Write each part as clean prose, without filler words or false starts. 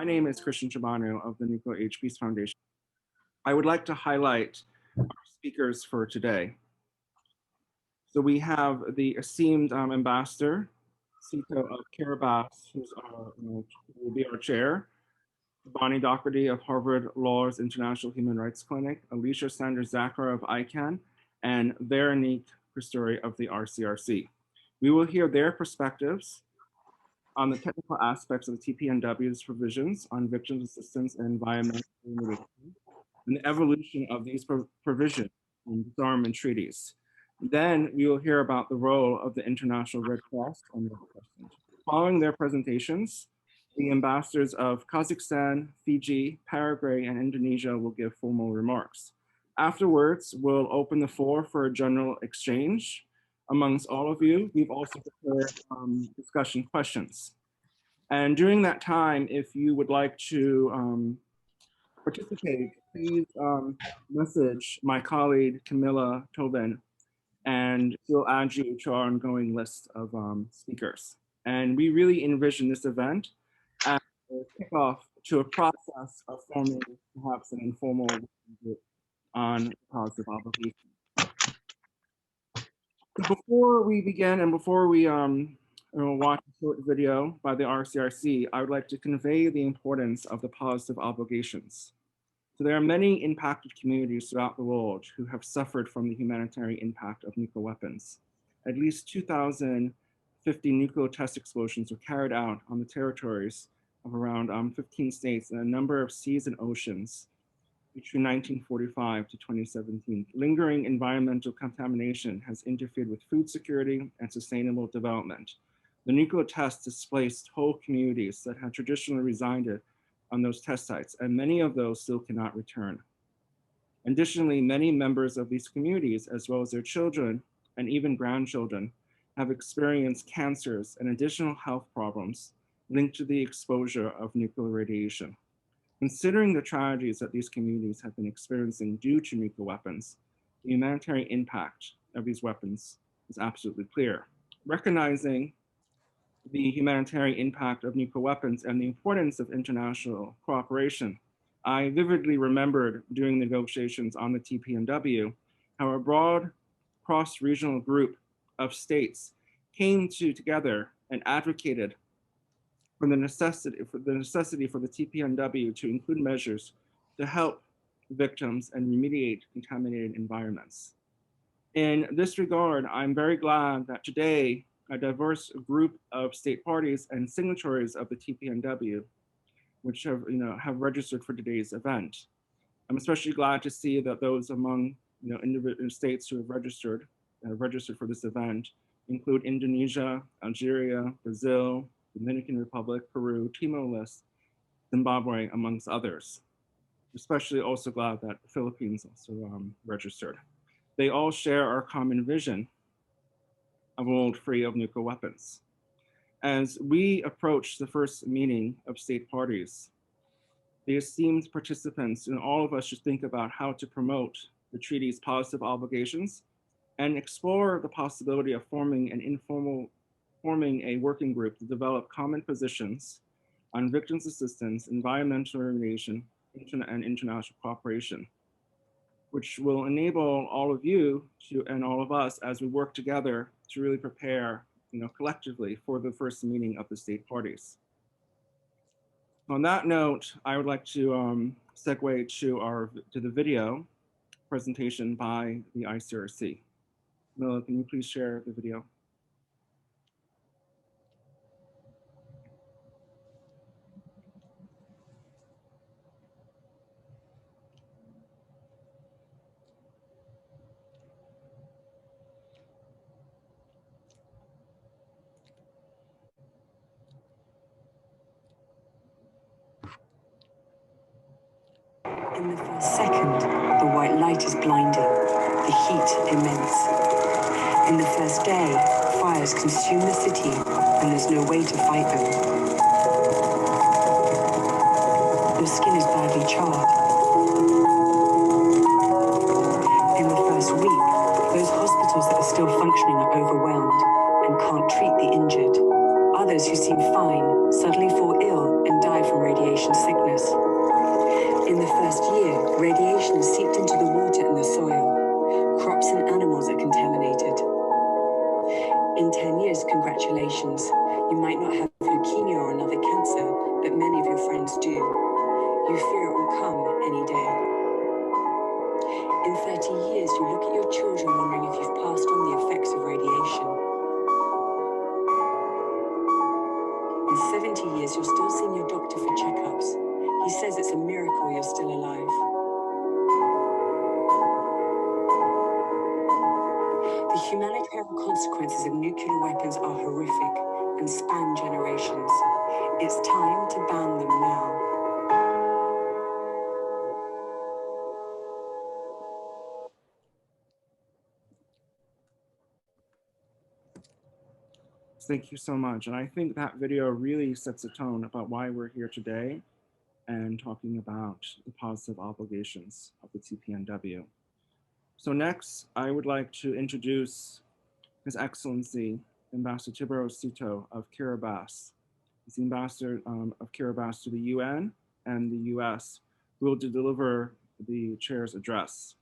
name is Ciobanu of the Nuclear Age Peace Foundation. I would like to highlight our speakers for today. So we have the esteemed ambassador, Tito of Kiribati, who will be our chair, Docherty of Harvard Law's International Human Rights Clinic, Alicia Sanders-Zakre of ICANN, and Veronique Christory of the RCRC. We will hear their perspectives on the technical aspects of the TPNW's provisions on victims assistance and environmental remediation, and the evolution of these provisions in disarmament treaties. Then we will hear about the role of the International Red Cross on Red Crescent. Following their presentations, the ambassadors of Kazakhstan, Fiji, Paraguay, and Indonesia will give formal remarks. Afterwards, we'll open the floor for a general exchange amongst all of you. We've also prepared discussion questions. And during that time, if you would like to participate, please message my colleague, Camilla Tobin, and she'll add you to our ongoing list of speakers. And we really envision this event as a kickoff to a process of forming perhaps an informal group on positive obligation. Before we begin and before we watch a short video by the RCRC, I would like to convey the importance of the positive obligations. So there are many impacted communities throughout the world who have suffered from the humanitarian impact of nuclear weapons. At least 2,050 nuclear test explosions were carried out on the territories of around 15 states in a number of seas and oceans between 1945 to 2017. Lingering environmental contamination has interfered with food security and sustainable development. The nuclear tests displaced whole communities that had traditionally resided on those test sites, and many of those still cannot return. Additionally, many members of these communities, as well as their children and even grandchildren, have experienced cancers and additional health problems linked to the exposure of nuclear radiation. Considering the tragedies that these communities have been experiencing due to nuclear weapons, the humanitarian impact of these weapons is absolutely clear. Recognizing the humanitarian impact of nuclear weapons and the importance of international cooperation, I vividly remembered during negotiations on the TPNW how a broad cross-regional group of states came together and advocated for the necessity for the TPNW to include measures to help victims and remediate contaminated environments. In this regard, I'm very glad that today a diverse group of state parties and signatories of the TPNW, which have registered for today's event. I'm especially glad to see that those among individual states who have registered for this event include Indonesia, Algeria, Brazil, Dominican Republic, Peru, Timor-Leste, Zimbabwe, amongst others. Especially also glad that the Philippines also registered. They all share our common vision of a world free of nuclear weapons. As we approach the first meeting of state parties, the esteemed participants and all of us should think about how to promote the treaty's positive obligations and explore the possibility of forming a working group to develop common positions on victims assistance, environmental remediation, and international cooperation, which will enable all of you and all of us as we work together to really prepare, collectively for the first meeting of the state parties. On that note, I would like to segue to the video presentation by the ICRC. Mila, can you please share the video? In the first second, the white light is blinding, the heat immense. In the first day, fires consume the city, and there's no way to fight them. Your skin is badly charred. In the first week, those hospitals that are still functioning are overwhelmed and can't treat the injured. others who seem fine suddenly fall ill and die from radiation sickness. In the first year, radiation has seeped into the water and the soil. Crops and animals are contaminated. In 10 years, congratulations. You might not have leukemia or another cancer, but many of your friends do. You fear it will come any day. In 30 years, you look at your children wondering if you've passed on the effects of radiation. In 70 years, you're still seeing your doctor for checkups. He says it's a miracle you're still alive. The humanitarian consequences of nuclear weapons are horrific and span generations. It's time to ban them now. Thank you so much. And I think that video really sets a tone about why we're here today and talking about the positive obligations of the TPNW. So next, I would like to introduce His Excellency, Ambassador Tito of Kiribati. He's the Ambassador of Kiribati to the UN and the US, who will deliver the chair's address.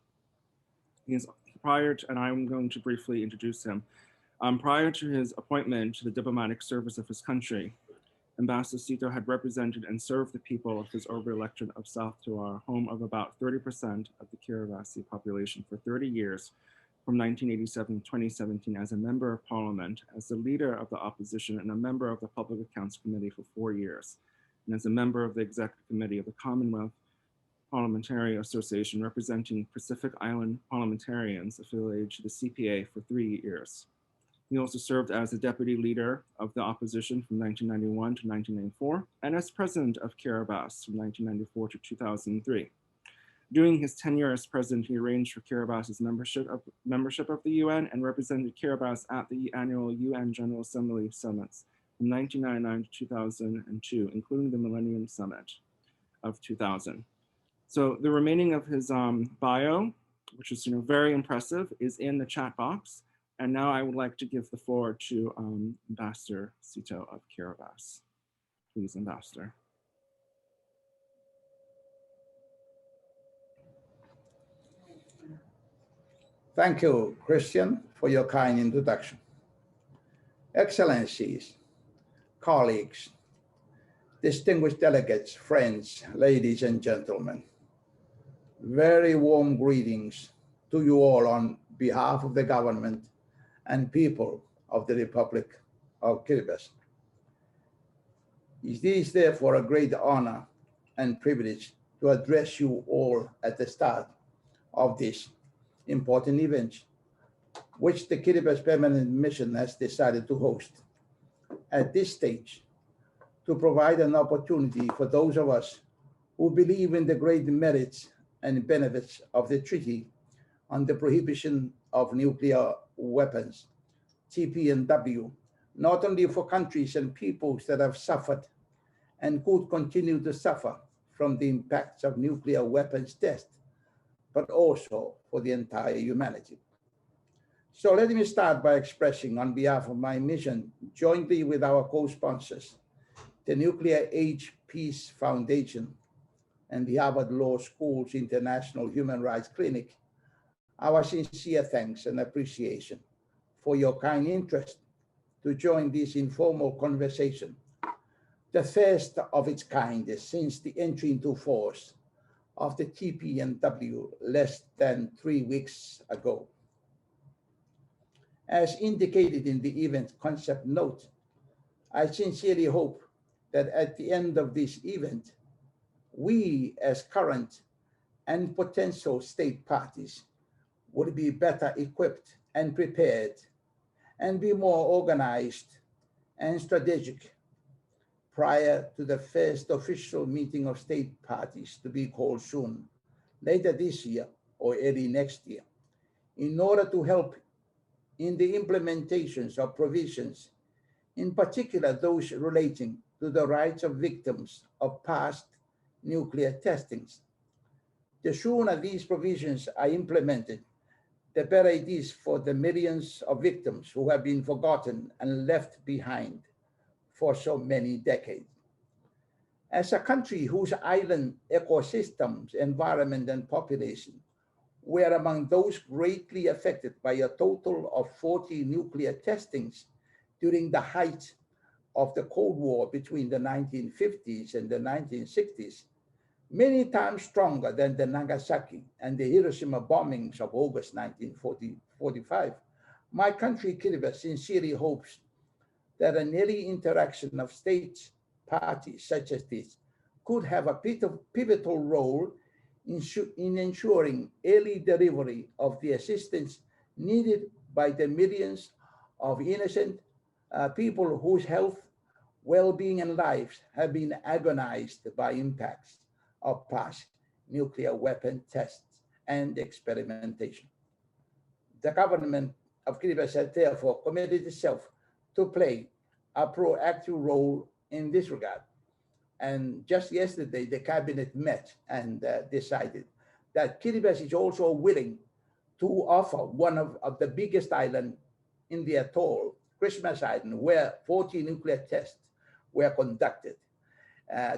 He's and I'm going to briefly introduce him. Prior to his appointment to the diplomatic service of his country, Ambassador Tito had represented and served the people of his over-electorate of South Tawar, home of about 30% of the Kiribati population, for 30 years, from 1987 to 2017, as a member of parliament, as the leader of the opposition, and a member of the Public Accounts Committee for 4 years, and as a member of the Executive Committee of the Commonwealth Parliamentary Association, representing Pacific Island parliamentarians affiliated to the CPA for 3 years. He also served as the deputy leader of the opposition from 1991 to 1994, and as president of Kiribati from 1994 to 2003. During his tenure as president, he arranged for Kiribati's membership of the UN and represented Kiribati at the annual UN General Assembly summits from 1999 to 2002, including the Millennium Summit of 2000. So the remaining of his bio, which is very impressive, is in the chat box. And now I would like to give the floor to Ambassador Tito of Kiribati. Please, Ambassador. Thank you, Christian, for your kind introduction. Excellencies, colleagues, distinguished delegates, friends, ladies and gentlemen, very warm greetings to you all on behalf of the government and people of the Republic of Kiribati. It is therefore a great honor and privilege to address you all at the start of this important event, which the Kiribati Permanent Mission has decided to host at this stage, to provide an opportunity for those of us who believe in the great merits and benefits of the Treaty on the Prohibition of Nuclear Weapons, TPNW, not only for countries and peoples that have suffered and could continue to suffer from the impacts of nuclear weapons tests, but also for the entire humanity. So let me start by expressing on behalf of my mission, jointly with our co-sponsors, the Nuclear Age Peace Foundation and the Harvard Law School's International Human Rights Clinic, our sincere thanks and appreciation for your kind interest to join this informal conversation, the first of its kind since the entry into force of the TPNW less than 3 weeks ago. As indicated in the event concept note, I sincerely hope that at the end of this event, we as current and potential state parties will be better equipped and prepared and be more organized and strategic prior to the first official meeting of state parties to be called soon, later this year or early next year, in order to help in the implementations of provisions, in particular those relating to the rights of victims of past nuclear testings. The sooner these provisions are implemented, the better it is for the millions of victims who have been forgotten and left behind for so many decades. As a country whose island ecosystems, environment, and population were among those greatly affected by a total of 40 nuclear testings during the height of the Cold War between the 1950s and the 1960s, many times stronger than the Nagasaki and the Hiroshima bombings of August 1945, my country, Kiribati, sincerely hopes that an early interaction of states, parties such as this, could have a pivotal role in ensuring early delivery of the assistance needed by the millions of innocent people whose health, well-being, and lives have been agonized by impacts of past nuclear weapon tests and experimentation. The government of Kiribati has therefore committed itself to play a proactive role in this regard. And just yesterday, the cabinet met and decided that Kiribati is also willing to offer one of the biggest islands in the atoll, Christmas Island, where 40 nuclear tests were conducted,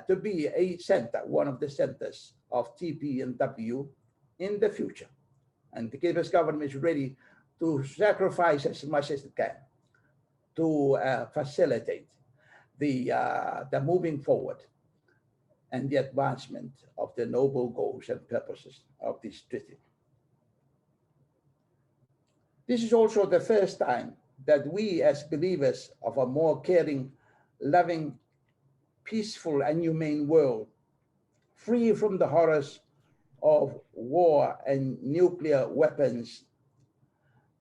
to be a center, one of the centers of TP&W in the future. And the Kiribati government is ready to sacrifice as much as it can to facilitate the moving forward and the advancement of the noble goals and purposes of this treaty. This is also the first time that we, as believers of a more caring, loving, peaceful, and humane world, free from the horrors of war and nuclear weapons,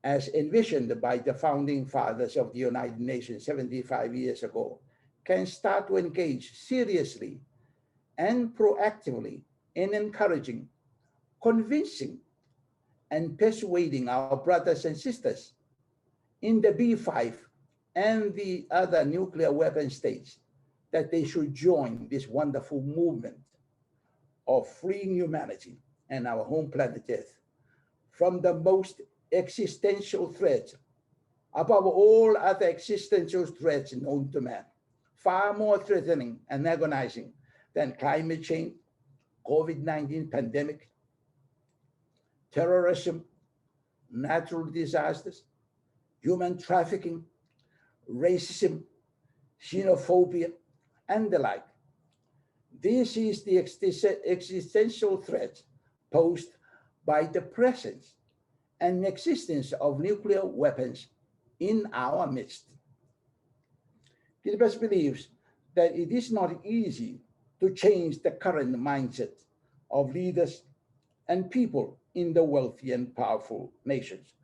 as envisioned by the founding fathers of the United Nations 75 years ago, can start to engage seriously and proactively in encouraging, convincing, and persuading our brothers and sisters in the B5 and the other nuclear weapon states that they should join this wonderful movement of freeing humanity and our home planet Earth from the most existential threat, above all other existential threats known to man, far more threatening and agonizing than climate change, COVID-19 pandemic, terrorism, natural disasters, human trafficking, racism, xenophobia, and the like. This is the existential threat posed by the presence and existence of nuclear weapons in our midst. Kiribati believes that it is not easy to change the current mindset of leaders and people in the wealthy and powerful nations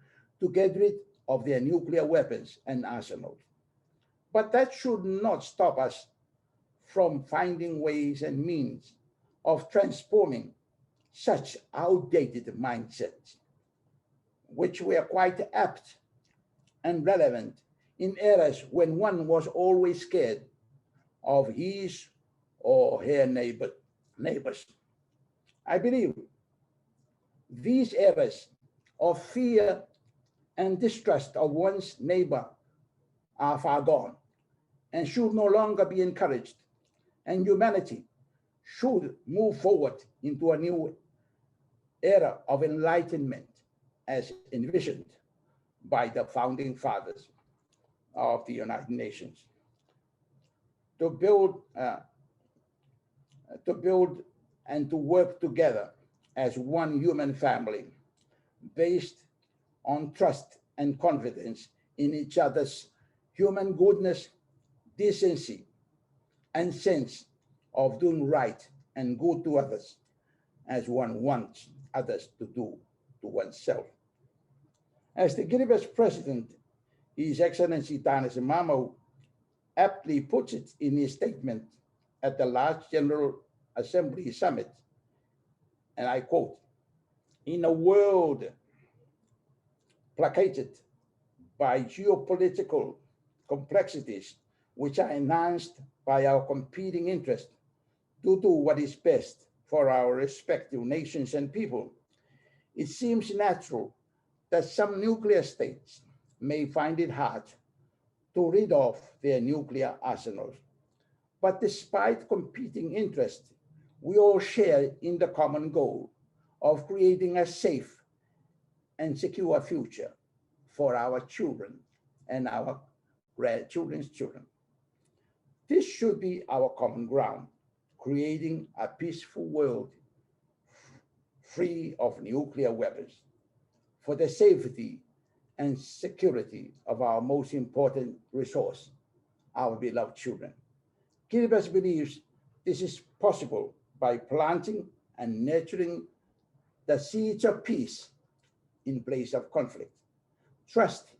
to get rid of their nuclear weapons and arsenals. But that should not stop us from finding ways and means of transforming such outdated mindsets, which were quite apt and relevant in eras when one was always scared of his or her neighbors. I believe these eras of fear and distrust of one's neighbor are far gone and should no longer be encouraged, and humanity should move forward into a new era of enlightenment as envisioned by the founding fathers of the United Nations, to build and to work together as one human family based on trust and confidence in each other's human goodness, decency, and sense of doing right and good to others as one wants others to do to oneself. As the Kiribati president, His Excellency Tanis Mamau, aptly puts it in his statement at the last General Assembly Summit, and I quote, "In a world placated by geopolitical complexities, which are enhanced by our competing interests to do what is best for our respective nations and people, it seems natural that some nuclear states may find it hard to rid off their nuclear arsenals. But despite competing interests, we all share in the common goal of creating a safe and secure future for our children and our grandchildren's children. This should be our common ground, creating a peaceful world free of nuclear weapons for the safety and security of our most important resource, our beloved children. Kiribati believes this is possible by planting and nurturing the seeds of peace in place of conflict, trust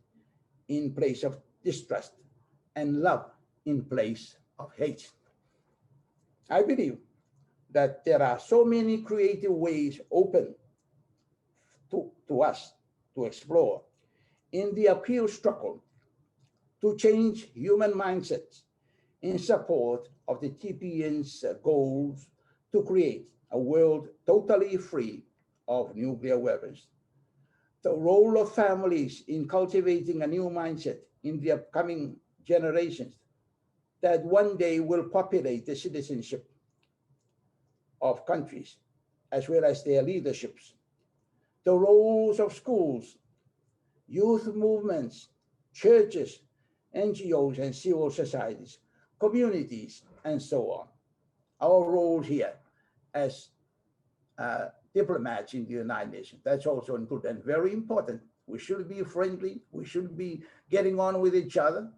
in place of distrust, and love in place of hate. I believe that there are so many creative ways open to us to explore in the uphill struggle to change human mindsets in support of the TPN's goals to create a world totally free of nuclear weapons. The role of families in cultivating a new mindset in the upcoming generations that one day will populate the citizenship of countries, as well as their leaderships. The roles of schools, youth movements, churches, NGOs and civil societies, communities, and so on. Our role here as diplomats in the United Nations, that's also important and very important. We should be friendly, we should be getting on with each other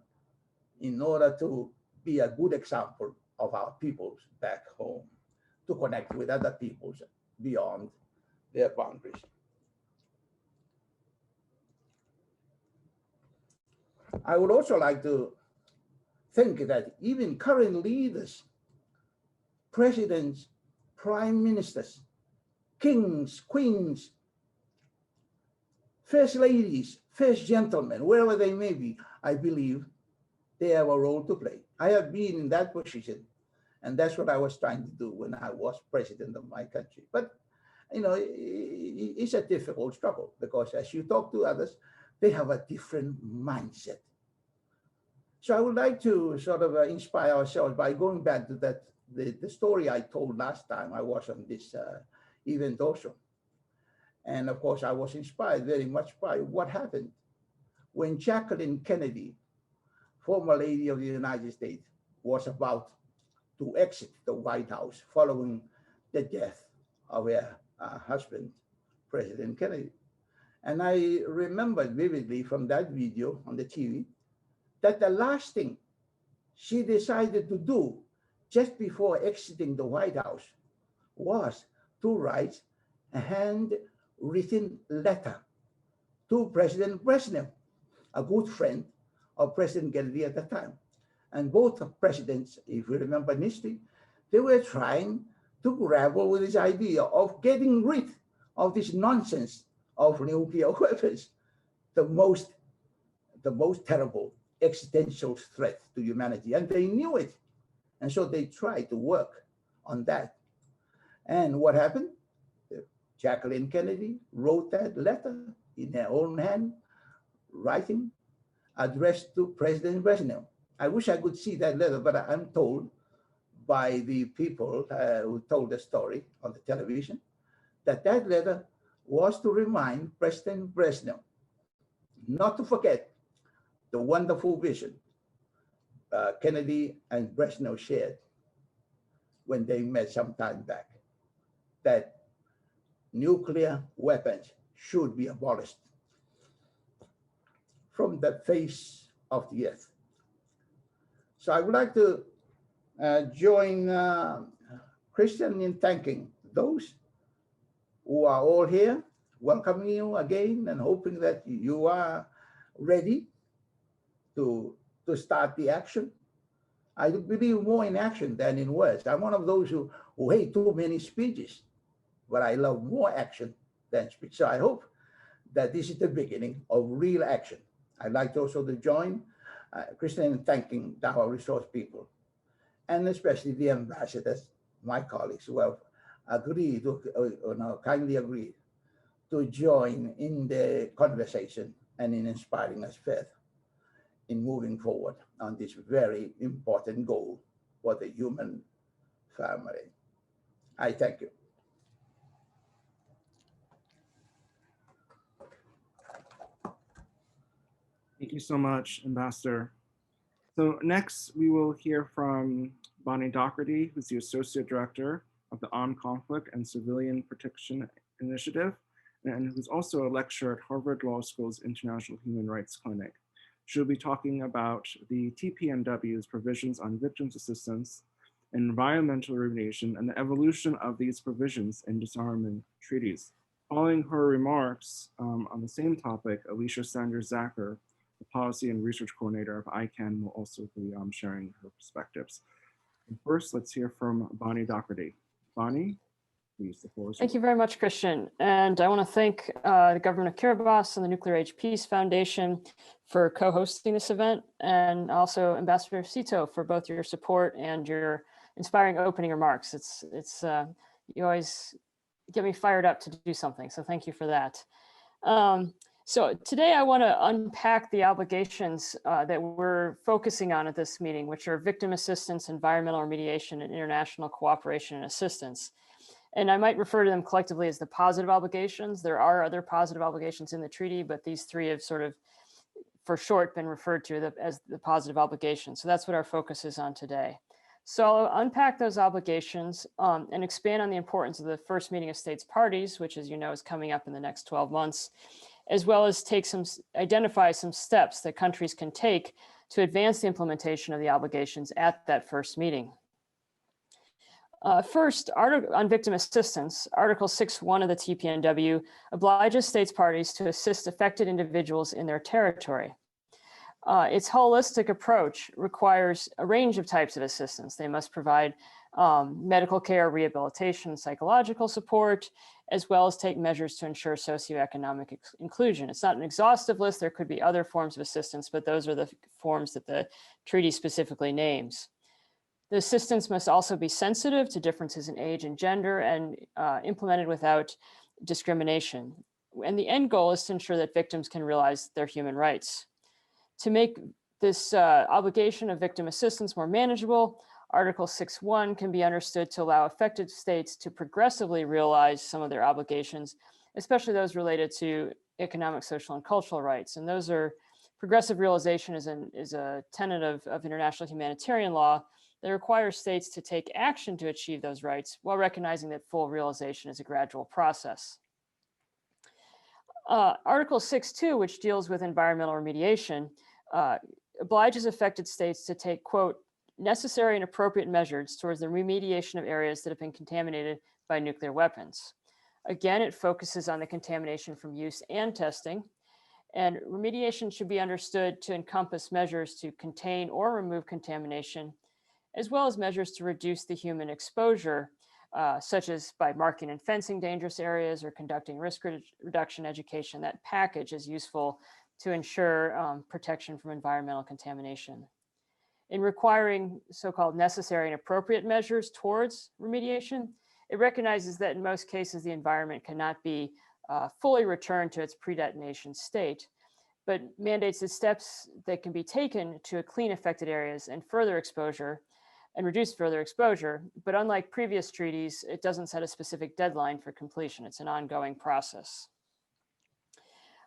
in order to be a good example of our peoples back home, to connect with other peoples beyond their boundaries. I would also like to think that even current leaders, presidents, prime ministers, kings, queens, first ladies, first gentlemen, wherever they may be, I believe they have a role to play. I have been in that position, and that's what I was trying to do when I was president of my country. But, you know, it's a difficult struggle because as you talk to others, they have a different mindset. So I would like to sort of inspire ourselves by going back to that, the story I told last time I was on this event also. And of course, I was inspired very much by what happened when Jacqueline Kennedy, former lady of the United States, was about to exit the White House following the death of her husband, President Kennedy. And I remembered vividly from that video on the TV that the last thing she decided to do just before exiting the White House was to write a handwritten letter to President Brezhnev, a good friend of President Kennedy at the time. And both presidents, if you remember in history, they were trying to grapple with this idea of getting rid of this nonsense of nuclear weapons, the most terrible existential threat to humanity. And they knew it. And so they tried to work on that. And what happened? Jacqueline Kennedy wrote that letter in her own hand, writing, addressed to President Brezhnev. I wish I could see that letter, but I'm told by the people who told the story on the television that that letter was to remind President Brezhnev not to forget the wonderful vision Kennedy and Brezhnev shared when they met some time back, that nuclear weapons should be abolished from the face of the earth. So I would like to join Christian in thanking those who are all here, welcoming you again and hoping that you are ready to start the action. I believe more in action than in words. I'm one of those who hate too many speeches, but I love more action than speech. So I hope that this is the beginning of real action. I'd like also to join Christian in thanking our resource people, and especially the ambassadors, my colleagues who have agreed, kindly agreed to join in the conversation and in inspiring us further. in moving forward on this very important goal for the human family. I thank you. Thank you so much, Ambassador. So next, we will hear from Bonnie Docherty, who's the Associate Director of the Armed Conflict and Civilian Protection Initiative, and who's also a lecturer at Harvard Law School's International Human Rights Clinic. She'll be talking about the TPNW's provisions on victims' assistance, environmental remediation, and the evolution of these provisions in disarmament treaties. Following her remarks on the same topic, Alicia Sanders-Zakre, the Policy and Research Coordinator of ICANN, will also be sharing her perspectives. And first, let's hear from Bonnie Docherty. Bonnie, please, the floor is yours. Thank you very much, Christian. And I want to thank the government of Kiribati and the Nuclear Age Peace Foundation for co-hosting this event, and also Ambassador Tito for both your support and your inspiring opening remarks. You always get me fired up to do something, so thank you for that. So today I want to unpack the obligations that we're focusing on at this meeting, which are victim assistance, environmental remediation, and international cooperation and assistance. And I might refer to them collectively as the positive obligations. There are other positive obligations in the treaty, but these three have sort of, for short, been referred to as the positive obligations. So that's what our focus is on today. So I'll unpack those obligations and expand on the importance of the first meeting of states parties, which, as you know, is coming up in the next 12 months, as well as identify some steps that countries can take to advance the implementation of the obligations at that first meeting. First, on victim assistance, Article 6.1 of the TPNW obliges states parties to assist affected individuals in their territory. Its holistic approach requires a range of types of assistance. They must provide medical care, rehabilitation, psychological support, as well as take measures to ensure socioeconomic inclusion. It's not an exhaustive list. There could be other forms of assistance, but those are the forms that the treaty specifically names. The assistance must also be sensitive to differences in age and gender and implemented without discrimination. And the end goal is to ensure that victims can realize their human rights. To make this obligation of victim assistance more manageable, Article 6.1 can be understood to allow affected states to progressively realize some of their obligations, especially those related to economic, social, and cultural rights. And those are, progressive realization is a tenet of international humanitarian law that requires states to take action to achieve those rights while recognizing that full realization is a gradual process. Article 6.2, which deals with environmental remediation, obliges affected states to take, quote, necessary and appropriate measures towards the remediation of areas that have been contaminated by nuclear weapons. Again, it focuses on the contamination from use and testing, and remediation should be understood to encompass measures to contain or remove contamination, as well as measures to reduce the human exposure, such as by marking and fencing dangerous areas or conducting risk reduction education. That package is useful to ensure protection from environmental contamination. In requiring so-called necessary and appropriate measures towards remediation, it recognizes that in most cases, the environment cannot be fully returned to its pre-detonation state, but mandates the steps that can be taken to clean affected areas and reduce further exposure. But unlike previous treaties, it doesn't set a specific deadline for completion. It's an ongoing process.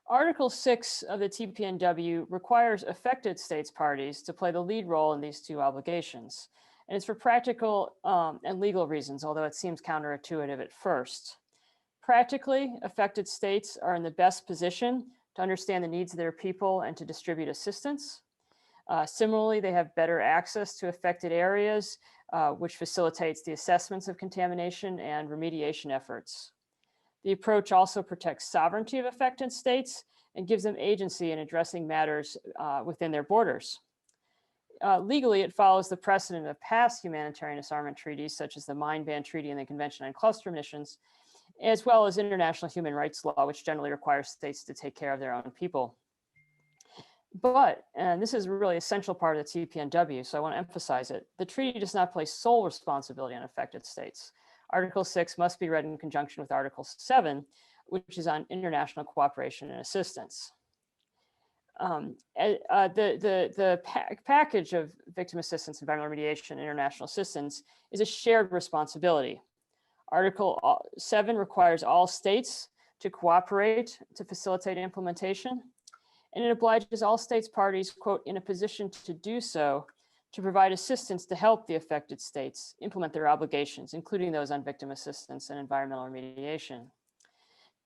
Article 6 of the TPNW requires affected states parties to play the lead role in these two obligations. And it's for practical and legal reasons, although it seems counterintuitive at first. Practically, affected states are in the best position to understand the needs of their people and to distribute assistance. Similarly, they have better access to affected areas, which facilitates the assessments of contamination and remediation efforts. The approach also protects sovereignty of affected states and gives them agency in addressing matters within their borders. Legally, it follows the precedent of past humanitarian disarmament treaties, such as the Mine Ban Treaty and the Convention on Cluster Munitions, as well as international human rights law, which generally requires states to take care of their own people. But, and this is a really essential part of the TPNW, so I want to emphasize it, the treaty does not place sole responsibility on affected states. Article 6 must be read in conjunction with Article 7, which is on international cooperation and assistance. package of victim assistance, environmental remediation, and international assistance is a shared responsibility. Article 7 requires all states to cooperate to facilitate implementation, and it obliges all states parties, quote, in a position to do so, to provide assistance to help the affected states implement their obligations, including those on victim assistance and environmental remediation.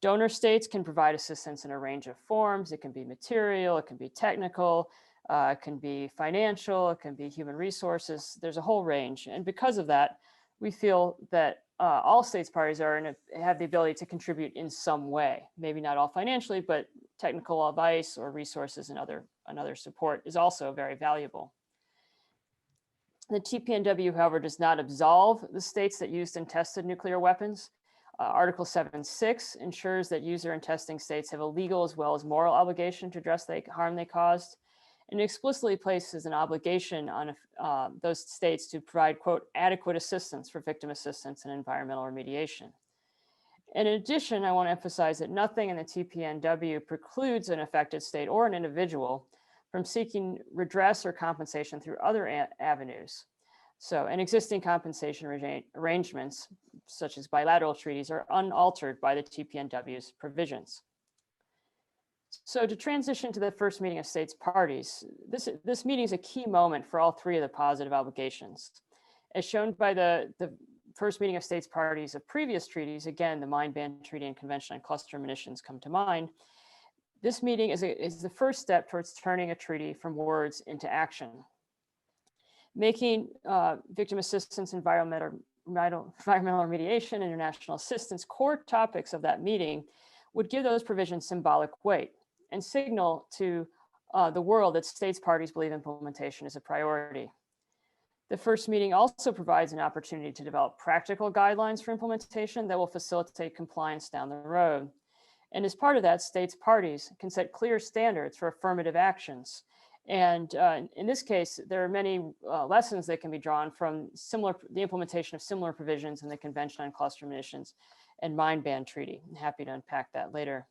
Donor states can provide assistance in a range of forms. It can be material, it can be technical, it can be financial, it can be human resources. There's a whole range. And because of that, we feel that all states parties have the ability to contribute in some way, maybe not all financially, but technical advice or resources and other support is also very valuable. The TPNW, however, does not absolve the states that used and tested nuclear weapons. Article 7.6 ensures that user and testing states have a legal as well as moral obligation to address the harm they caused, and explicitly places an obligation on those states to provide, quote, adequate assistance for victim assistance and environmental remediation. And in addition, I want to emphasize that nothing in the TPNW precludes an affected state or an individual from seeking redress or compensation through other avenues. So, and existing compensation arrangements, such as bilateral treaties, are unaltered by the TPNW's provisions. So to transition to the first meeting of states parties, this meeting is a key moment for all three of the positive obligations. As shown by the first meeting of states parties of previous treaties, again, the Mine Ban Treaty and Convention on Cluster Munitions come to mind. This meeting is the first step towards turning a treaty from words into action. Making victim assistance, environmental remediation, and international assistance core topics of that meeting would give those provisions symbolic weight and signal to the world that states parties believe implementation is a priority. The first meeting also provides an opportunity to develop practical guidelines for implementation that will facilitate compliance down the road. And as part of that, states parties can set clear standards for affirmative actions. And in this case, there are many lessons that can be drawn from the implementation of similar provisions in the Convention on Cluster Munitions and Mine Ban Treaty. I'm happy to unpack that later.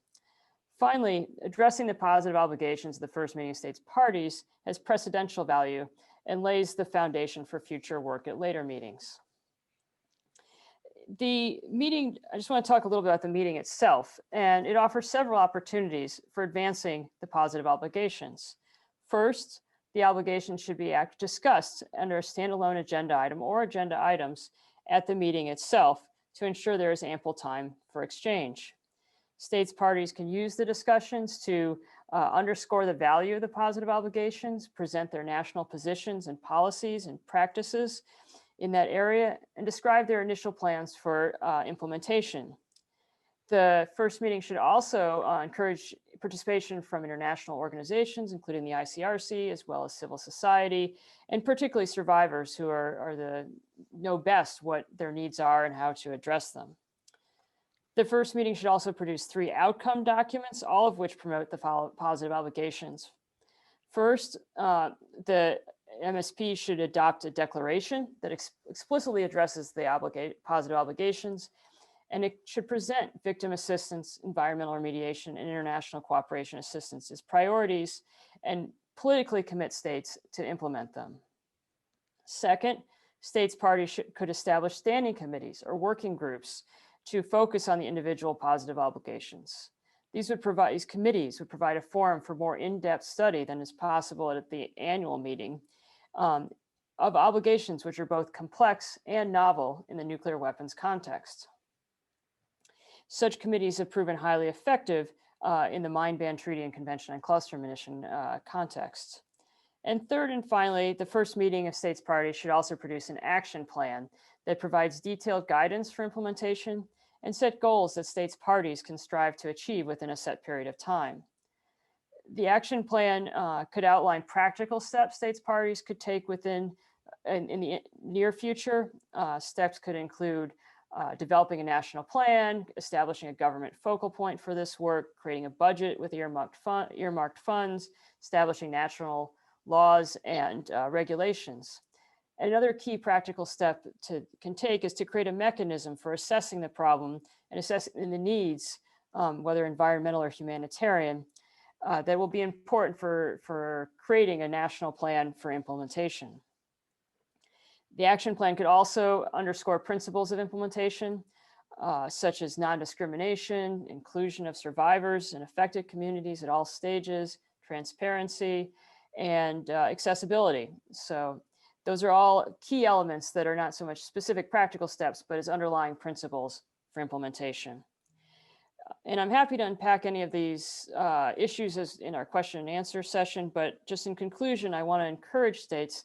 Finally, addressing the positive obligations of the first meeting of states parties has precedential value and lays the foundation for future work at later meetings. The meeting, I just want to talk a little bit about the meeting itself, and it offers several opportunities for advancing the positive obligations. First, the obligation should be discussed under a standalone agenda item or agenda items at the meeting itself to ensure there is ample time for exchange. States parties can use the discussions to underscore the value of the positive obligations, present their national positions and policies and practices in that area, and describe their initial plans for implementation. The first meeting should also encourage participation from international organizations, including the ICRC, as well as civil society, and particularly survivors who know best what their needs are and how to address them. The first meeting should also produce 3 outcome documents, all of which promote the positive obligations. First, the MSP should adopt a declaration that explicitly addresses the positive obligations, and it should present victim assistance, environmental remediation, and international cooperation assistance as priorities and politically commit states to implement them. Second, states parties could establish standing committees or working groups to focus on the individual positive obligations. These committees would provide a forum for more in-depth study than is possible at the annual meeting of obligations which are both complex and novel in the nuclear weapons context. Such committees have proven highly effective in the Mine Ban Treaty and Convention on Cluster Munition context. And third and finally, the first meeting of states parties should also produce an action plan that provides detailed guidance for implementation and set goals that states parties can strive to achieve within a set period of time. The action plan could outline practical steps states parties could take in the near future. Steps could include developing a national plan, establishing a government focal point for this work, creating a budget with earmarked funds, establishing national laws and regulations. And another key practical step can take is to create a mechanism for assessing the problem and assessing the needs, whether environmental or humanitarian, that will be important for creating a national plan for implementation. The action plan could also underscore principles of implementation, such as non-discrimination, inclusion of survivors and affected communities at all stages, transparency, and accessibility. So those are all key elements that are not so much specific practical steps, but as underlying principles for implementation. And I'm happy to unpack any of these issues as in our question and answer session, but just in conclusion, I want to encourage states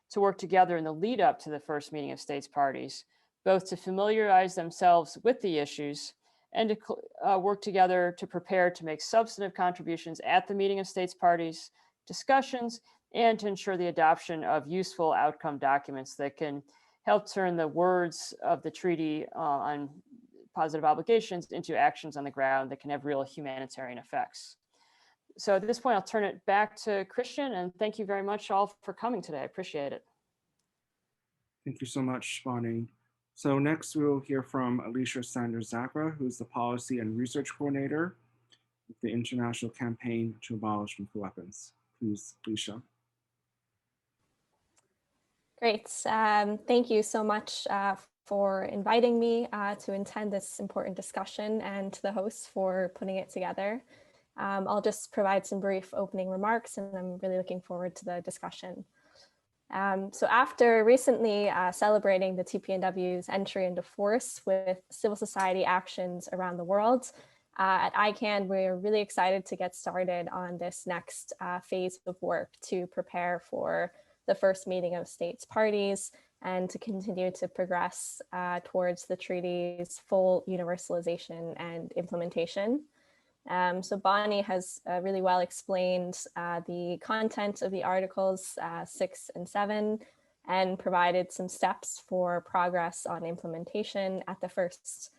to work together in the lead up to the first meeting of states parties, both to familiarize themselves with the issues and to work together to prepare to make substantive contributions at the meeting of states parties discussions, and to ensure the adoption of useful outcome documents that can help turn the words of the treaty on positive obligations into actions on the ground that can have real humanitarian effects. So at this point, I'll turn it back to Christian, and thank you very much all for coming today. I appreciate it. Thank you so much, Bonnie. So next we'll hear from Alicia Sanders-Zakre, who's the Policy and Research Coordinator with the International Campaign to Abolish Nuclear Weapons. Please, Alicia. Great. Thank you so much for inviting me to attend this important discussion, and to the hosts for putting it together. I'll just provide some brief opening remarks, and I'm really looking forward to the discussion. So after recently celebrating the TPNW's entry into force with civil society actions around the world, at ICANN, we're really excited to get started on this next phase of work to prepare for the first meeting of states parties and to continue to progress towards the treaty's full universalization and implementation. So Bonnie has really well explained the content of the Articles 6 and 7 and provided some steps for progress on implementation at the first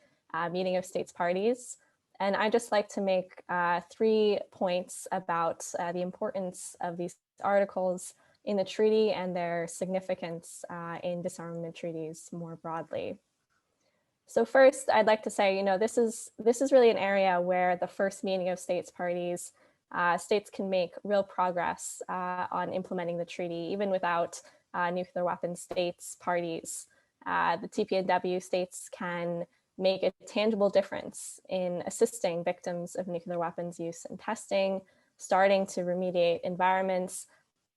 meeting of states parties. And I'd just like to make 3 points about the importance of these articles in the treaty and their significance in disarmament treaties more broadly. So first, I'd like to say, this is really an area where the first meeting of states parties, states can make real progress on implementing the treaty, even without nuclear weapons states parties. The TPNW states can make a tangible difference in assisting victims of nuclear weapons use and testing, starting to remediate environments,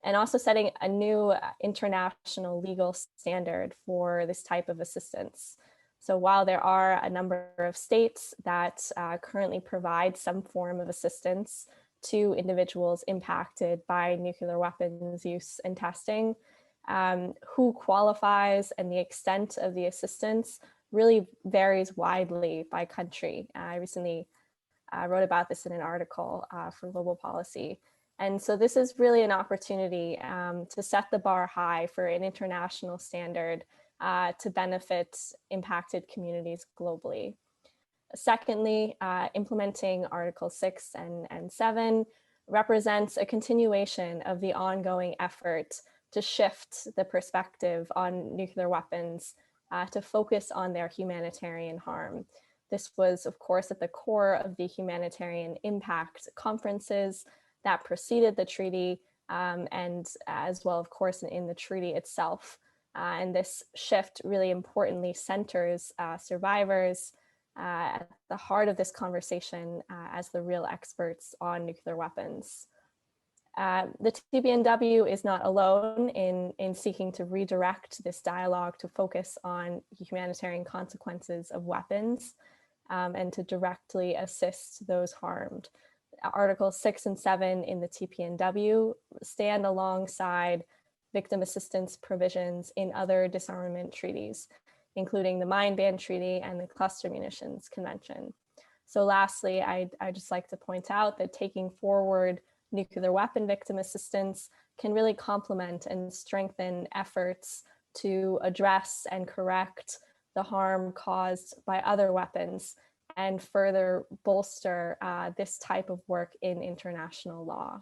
and also setting a new international legal standard for this type of assistance. So while there are a number of states that currently provide some form of assistance to individuals impacted by nuclear weapons use and testing, who qualifies and the extent of the assistance really varies widely by country. I recently wrote about this in an article for Global Policy. And so this is really an opportunity to set the bar high for an international standard to benefit impacted communities globally. Secondly, implementing Article 6 and 7 represents a continuation of the ongoing effort to shift the perspective on nuclear weapons to focus on their humanitarian harm. This was, of course, at the core of the humanitarian impact conferences that preceded the treaty, and as well, of course, in the treaty itself. And this shift really importantly centers survivors at the heart of this conversation as the real experts on nuclear weapons. The TPNW is not alone in seeking to redirect this dialogue to focus on humanitarian consequences of weapons and to directly assist those harmed. Articles 6 and 7 in the TPNW stand alongside victim assistance provisions in other disarmament treaties, including the Mine Ban Treaty and the Cluster Munitions Convention. So lastly, I'd just like to point out that taking forward nuclear weapon victim assistance can really complement and strengthen efforts to address and correct the harm caused by other weapons and further bolster this type of work in international law.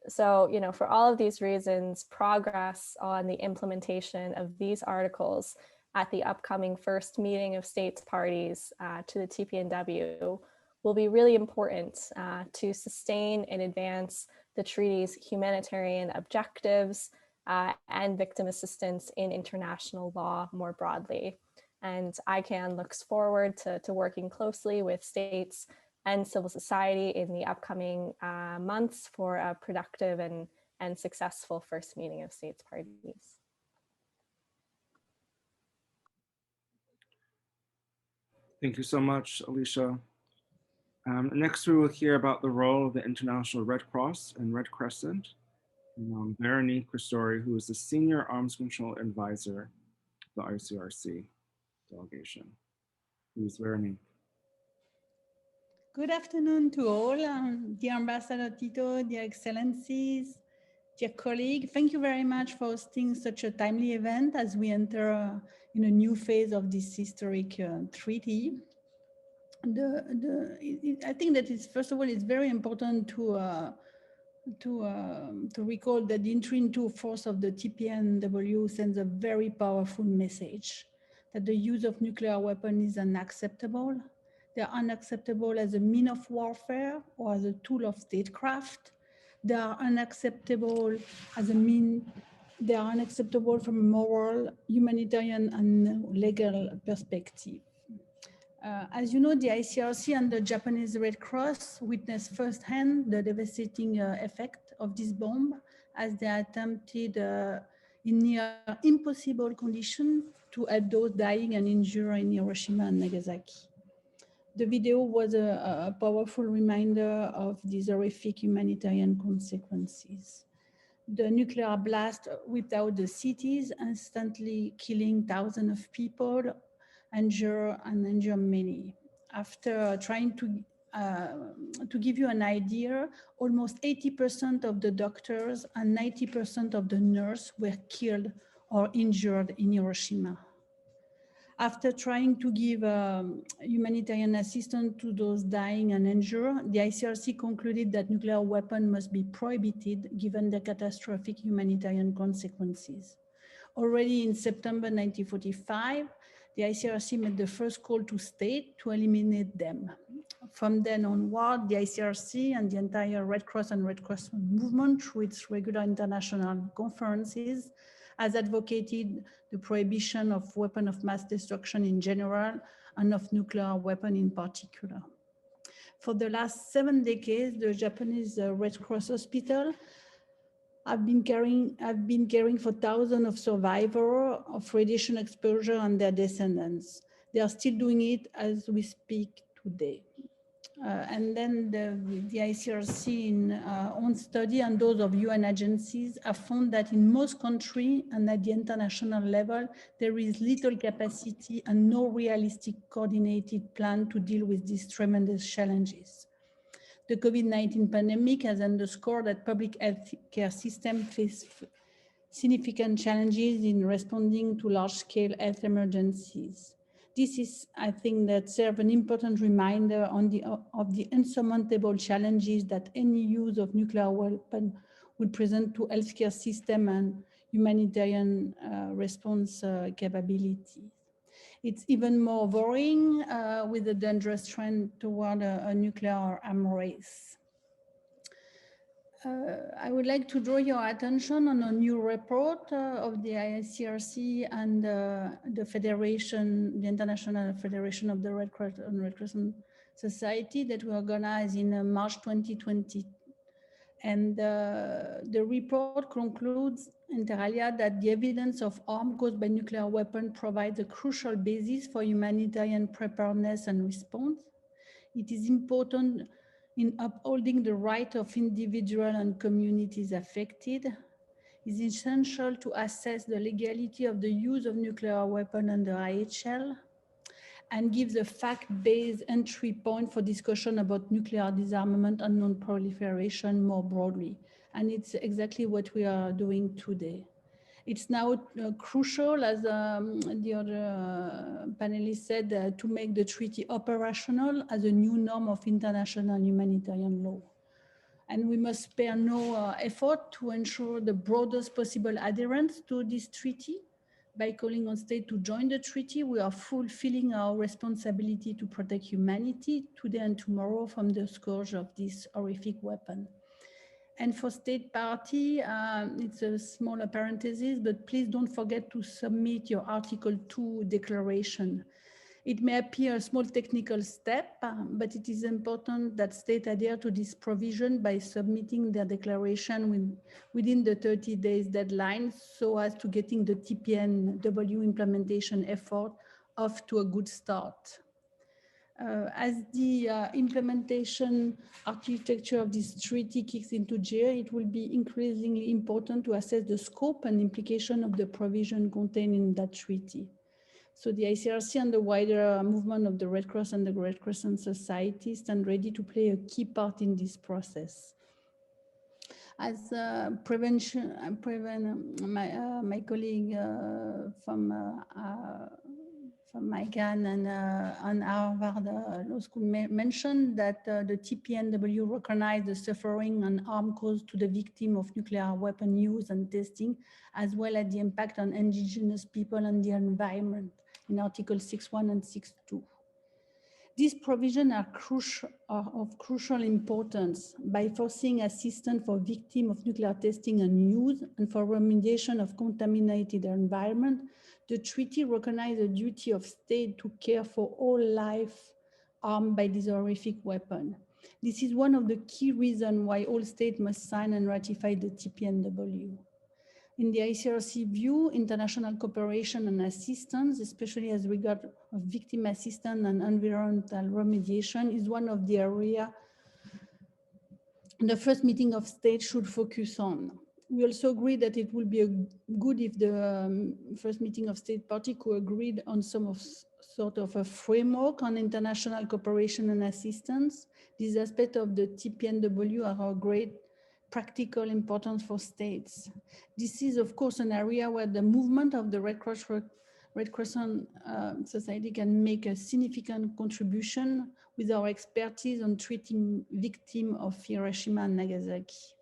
So, for all of these reasons, progress on the implementation of these articles at the upcoming first meeting of states parties to the TPNW will be really important to sustain and advance the treaty's humanitarian objectives and victim assistance in international law more broadly. And ICANN looks forward to working closely with states and civil society in the upcoming months for a productive and successful first meeting of states parties. Thank you so much, Alicia. Next, we will hear about the role of the International Red Cross and Red Crescent. Veronique Christory, who is the Senior Arms Control Advisor of the ICRC delegation. Who's Veronique? Good afternoon to all, dear Ambassador Tito, dear Excellencies, dear colleagues. Thank you very much for hosting such a timely event as we enter in a new phase of this historic treaty. I think that it's, first of all, it's very important to recall that the entry into force of the TPNW sends a very powerful message that the use of nuclear weapons is unacceptable. They are unacceptable as a mean of warfare or as a tool of statecraft. They are unacceptable as a mean, they are unacceptable from a moral, humanitarian, and legal perspective. As you know, the ICRC and the Japanese Red Cross witnessed firsthand the devastating effect of this bomb as they attempted in near impossible conditions to help those dying and injured in Hiroshima and Nagasaki. The video was a powerful reminder of these horrific humanitarian consequences. The nuclear blast wiped out the cities, instantly killing thousands of people, injure many. After trying to give you an idea, almost 80% of the doctors and 90% of the nurses were killed or injured in Hiroshima. After trying to give humanitarian assistance to those dying and injured, the ICRC concluded that nuclear weapons must be prohibited given the catastrophic humanitarian consequences. Already in September 1945, the ICRC made the first call to state to eliminate them. From then onward, the ICRC and the entire Red Cross and Red Crescent movement, through its regular international conferences, has advocated the prohibition of weapons of mass destruction in general and of nuclear weapons in particular. For the last 7 decades, the Japanese Red Cross Hospital have been caring for thousands of survivors of radiation exposure and their descendants. They are still doing it as we speak today. And then the ICRC in own study and those of UN agencies have found that in most countries and at the international level, there is little capacity and no realistic coordinated plan to deal with these tremendous challenges. The COVID-19 pandemic has underscored that public health care systems face significant challenges in responding to large-scale health emergencies. This is, I think, that serves an important reminder of the insurmountable challenges that any use of nuclear weapons will present to healthcare system and humanitarian response capabilities. It's even more worrying with the dangerous trend toward a nuclear arms race. I would like to draw your attention on a new report of the ICRC and the Federation, the International Federation of the Red Cross and Red Crescent Society that we organized in March 2020. And the report concludes, inter alia, that the evidence of harm caused by nuclear weapons provides a crucial basis for humanitarian preparedness and response. It is important in upholding the right of individuals and communities affected. It is essential to assess the legality of the use of nuclear weapons under IHL and gives a fact-based entry point for discussion about nuclear disarmament and non-proliferation more broadly. And it's exactly what we are doing today. It's now crucial, as the other panelists said, to make the treaty operational as a new norm of international humanitarian law. And we must spare no effort to ensure the broadest possible adherence to this treaty. By calling on states to join the treaty, we are fulfilling our responsibility to protect humanity today and tomorrow from the scourge of this horrific weapon. And for state party, it's a smaller parenthesis, but please don't forget to submit your Article 2 declaration. It may appear a small technical step, but it is important that states adhere to this provision by submitting their declaration within the 30 days deadline, so as to getting the TPNW implementation effort off to a good start. As the implementation architecture of this treaty kicks into gear, it will be increasingly important to assess the scope and implication of the provision contained in that treaty. So the ICRC and the wider movement of the Red Cross and the Red Crescent Society stand ready to play a key part in this process. As my colleague from MIGAN and Harvard Law School mentioned that the TPNW recognized the suffering and harm caused to the victim of nuclear weapon use and testing, as well as the impact on indigenous people and the environment in Article 6.1 and 6.2. These provisions are of crucial importance by forcing assistance for victims of nuclear testing and use and for remediation of contaminated environment. The treaty recognizes the duty of state to care for all life harmed by this horrific weapon. This is one of the key reasons why all states must sign and ratify the TPNW. In the ICRC view, international cooperation and assistance, especially as regards victim assistance and environmental remediation, is one of the areas the first meeting of states should focus on. We also agree that it would be good if the first meeting of state party could agree on sort of a framework on international cooperation and assistance. These aspects of the TPNW are of great practical importance for states. This is, of course, an area where the movement of the Red Crescent Society can make a significant contribution with our expertise on treating victims of Hiroshima and Nagasaki.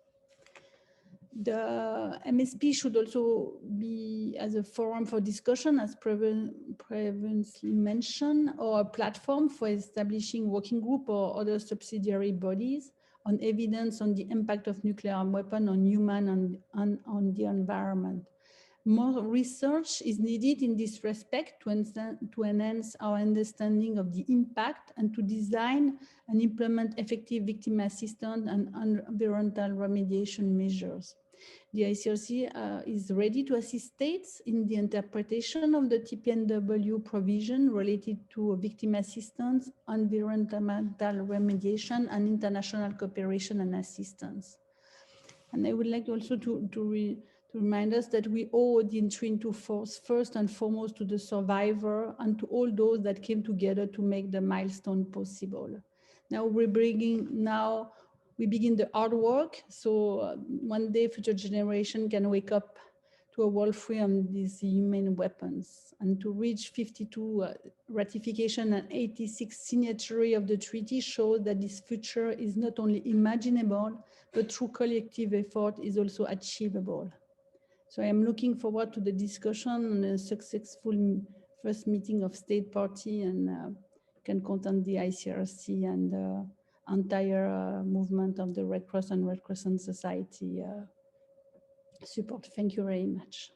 The MSP should also be as a forum for discussion, as previously mentioned, or a platform for establishing working group or other subsidiary bodies on evidence on the impact of nuclear weapon on human and on the environment. More research is needed in this respect to enhance our understanding of the impact and to design and implement effective victim assistance and environmental remediation measures. The ICRC is ready to assist states in the interpretation of the TPNW provision related to victim assistance, environmental remediation, and international cooperation and assistance. And I would like also to remind us that we owe the entry into force first and foremost to the survivor and to all those that came together to make the milestone possible. Now we begin the hard work, so one day future generation can wake up to a world free of these human weapons. And to reach 52 ratification and 86 signatory of the treaty shows that this future is not only imaginable, but through collective effort is also achievable. So I am looking forward to the discussion on a successful first meeting of state party, and can count on the ICRC and the entire movement of the Red Cross and Red Crescent Society support. Thank you very much.